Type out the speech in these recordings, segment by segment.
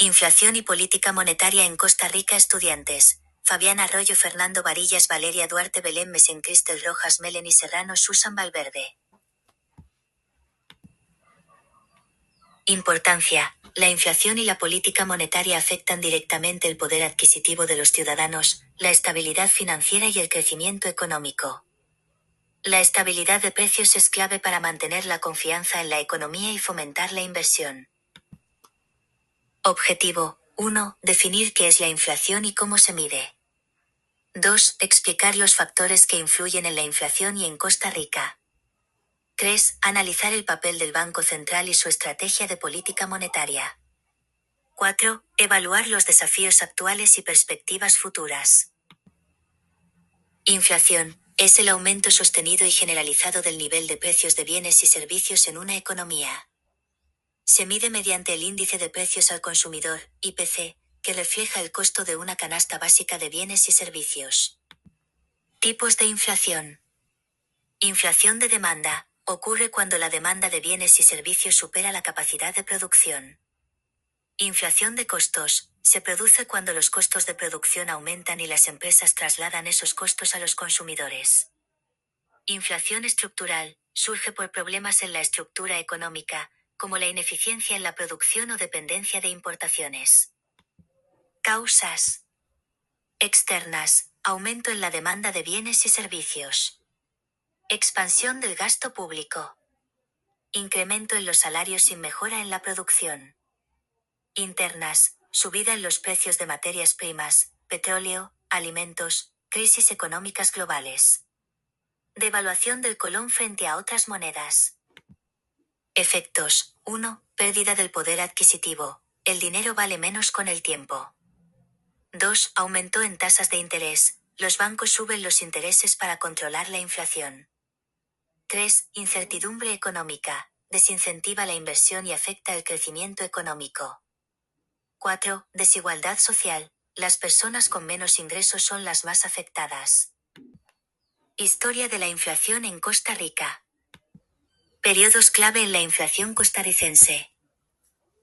Inflación y política monetaria en Costa Rica. Estudiantes: Fabián Arroyo, Fernando Varillas, Valeria Duarte, Belén Mesén, Cristel Rojas, Melanie Serrano, Susan Valverde. Importancia: la inflación y la política monetaria afectan directamente el poder adquisitivo de los ciudadanos, la estabilidad financiera y el crecimiento económico. La estabilidad de precios es clave para mantener la confianza en la economía y fomentar la inversión. Objetivo: 1. Definir qué es la inflación y cómo se mide. 2. Explicar los factores que influyen en la inflación y en Costa Rica. 3. Analizar el papel del Banco Central y su estrategia de política monetaria. 4. Evaluar los desafíos actuales y perspectivas futuras. Inflación: es el aumento sostenido y generalizado del nivel de precios de bienes y servicios en una economía. Se mide mediante el índice de precios al consumidor, IPC, que refleja el costo de una canasta básica de bienes y servicios. Tipos de inflación. Inflación de demanda: ocurre cuando la demanda de bienes y servicios supera la capacidad de producción. Inflación de costos: se produce cuando los costos de producción aumentan y las empresas trasladan esos costos a los consumidores. Inflación estructural: surge por problemas en la estructura económica, como la ineficiencia en la producción o dependencia de importaciones. Causas externas: aumento en la demanda de bienes y servicios. Expansión del gasto público. Incremento en los salarios sin mejora en la producción. Internas: subida en los precios de materias primas, petróleo, alimentos, crisis económicas globales. Devaluación del colón frente a otras monedas. Efectos: 1. Pérdida del poder adquisitivo: el dinero vale menos con el tiempo. 2. Aumento en tasas de interés: los bancos suben los intereses para controlar la inflación. 3. Incertidumbre económica: desincentiva la inversión y afecta el crecimiento económico. 4. Desigualdad social: las personas con menos ingresos son las más afectadas. Historia de la inflación en Costa Rica. Periodos clave en la inflación costarricense.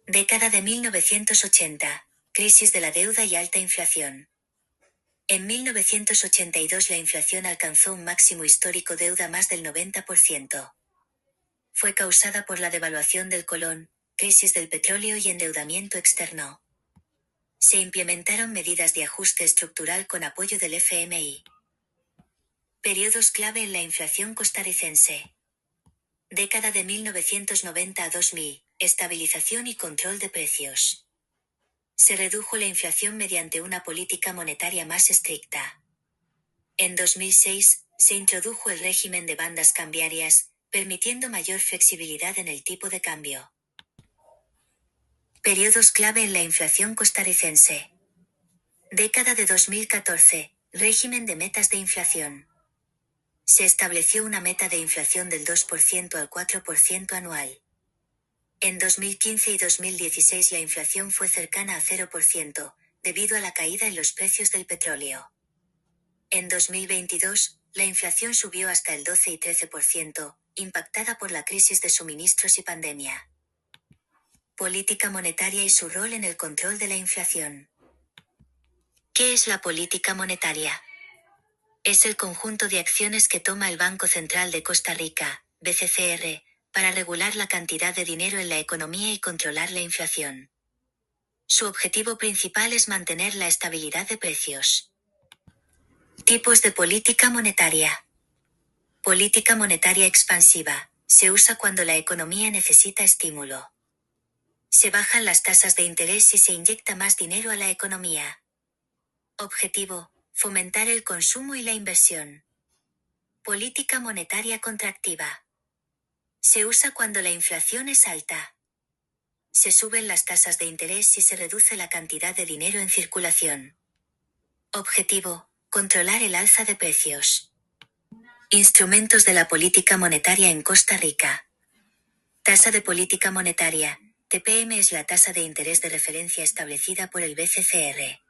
Década de 1980. Crisis de la deuda y alta inflación. En 1982 la inflación alcanzó un máximo histórico, deuda más del 90%. Fue causada por la devaluación del colón, crisis del petróleo y endeudamiento externo. Se implementaron medidas de ajuste estructural con apoyo del FMI. Periodos clave en la inflación costarricense. Década de 1990 a 2000, estabilización y control de precios. Se redujo la inflación mediante una política monetaria más estricta. En 2006, se introdujo el régimen de bandas cambiarias, permitiendo mayor flexibilidad en el tipo de cambio. Periodos clave en la inflación costarricense. Década de 2014, régimen de metas de inflación. Se estableció una meta de inflación del 2% al 4% anual. En 2015 y 2016 la inflación fue cercana a 0%, debido a la caída en los precios del petróleo. En 2022, la inflación subió hasta el 12 y 13%, impactada por la crisis de suministros y pandemia. Política monetaria y su rol en el control de la inflación. ¿Qué es la política monetaria? Es el conjunto de acciones que toma el Banco Central de Costa Rica, BCCR, para regular la cantidad de dinero en la economía y controlar la inflación. Su objetivo principal es mantener la estabilidad de precios. Tipos de política monetaria. Política monetaria expansiva: se usa cuando la economía necesita estímulo. Se bajan las tasas de interés y se inyecta más dinero a la economía. Objetivo: fomentar el consumo y la inversión. Política monetaria contractiva. Se usa cuando la inflación es alta. Se suben las tasas de interés y se reduce la cantidad de dinero en circulación. Objetivo: controlar el alza de precios. Instrumentos de la política monetaria en Costa Rica. Tasa de política monetaria, TPM, es la tasa de interés de referencia establecida por el BCCR.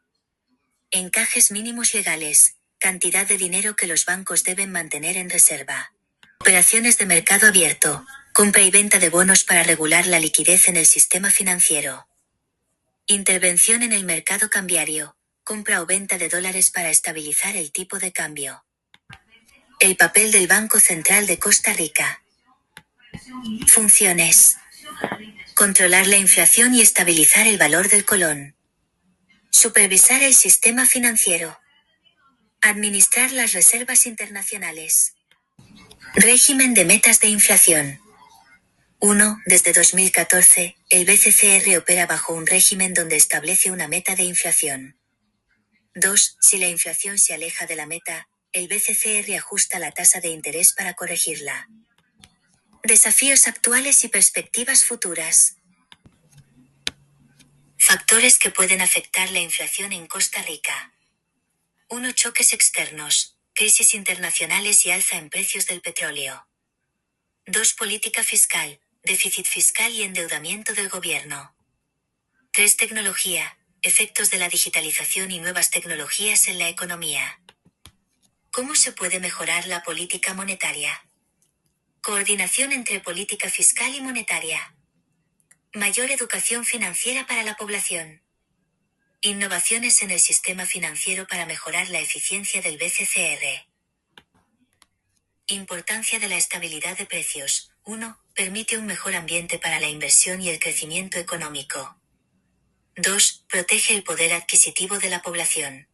Encajes mínimos legales: cantidad de dinero que los bancos deben mantener en reserva. Operaciones de mercado abierto: compra y venta de bonos para regular la liquidez en el sistema financiero. Intervención en el mercado cambiario. Compra o venta de dólares para estabilizar el tipo de cambio. El papel del Banco Central de Costa Rica. Funciones. Controlar la inflación y estabilizar el valor del colón. Supervisar el sistema financiero. Administrar las reservas internacionales. Régimen de metas de inflación. 1. Desde 2014, el BCCR opera bajo un régimen donde establece una meta de inflación. 2. Si la inflación se aleja de la meta, el BCCR ajusta la tasa de interés para corregirla. Desafíos actuales y perspectivas futuras. Factores que pueden afectar la inflación en Costa Rica. 1. Choques externos, crisis internacionales y alza en precios del petróleo. 2. Política fiscal, déficit fiscal y endeudamiento del gobierno. 3. Tecnología, efectos de la digitalización y nuevas tecnologías en la economía. ¿Cómo se puede mejorar la política monetaria? Coordinación entre política fiscal y monetaria. Mayor educación financiera para la población. Innovaciones en el sistema financiero para mejorar la eficiencia del BCCR. Importancia de la estabilidad de precios. 1. Permite un mejor ambiente para la inversión y el crecimiento económico. 2. Protege el poder adquisitivo de la población.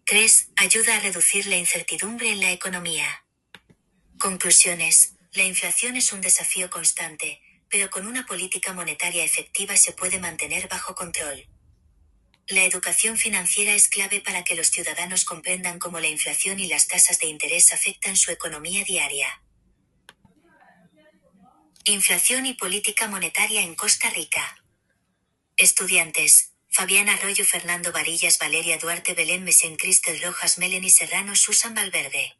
3. Ayuda a reducir la incertidumbre en la economía. Conclusiones. La inflación es un desafío constante, pero con una política monetaria efectiva se puede mantener bajo control. La educación financiera es clave para que los ciudadanos comprendan cómo la inflación y las tasas de interés afectan su economía diaria. Inflación y política monetaria en Costa Rica. Estudiantes: Fabián Arroyo, Fernando Varillas, Valeria Duarte, Belén Mesén, Cristel Rojas, Melanie Serrano, Susan Valverde.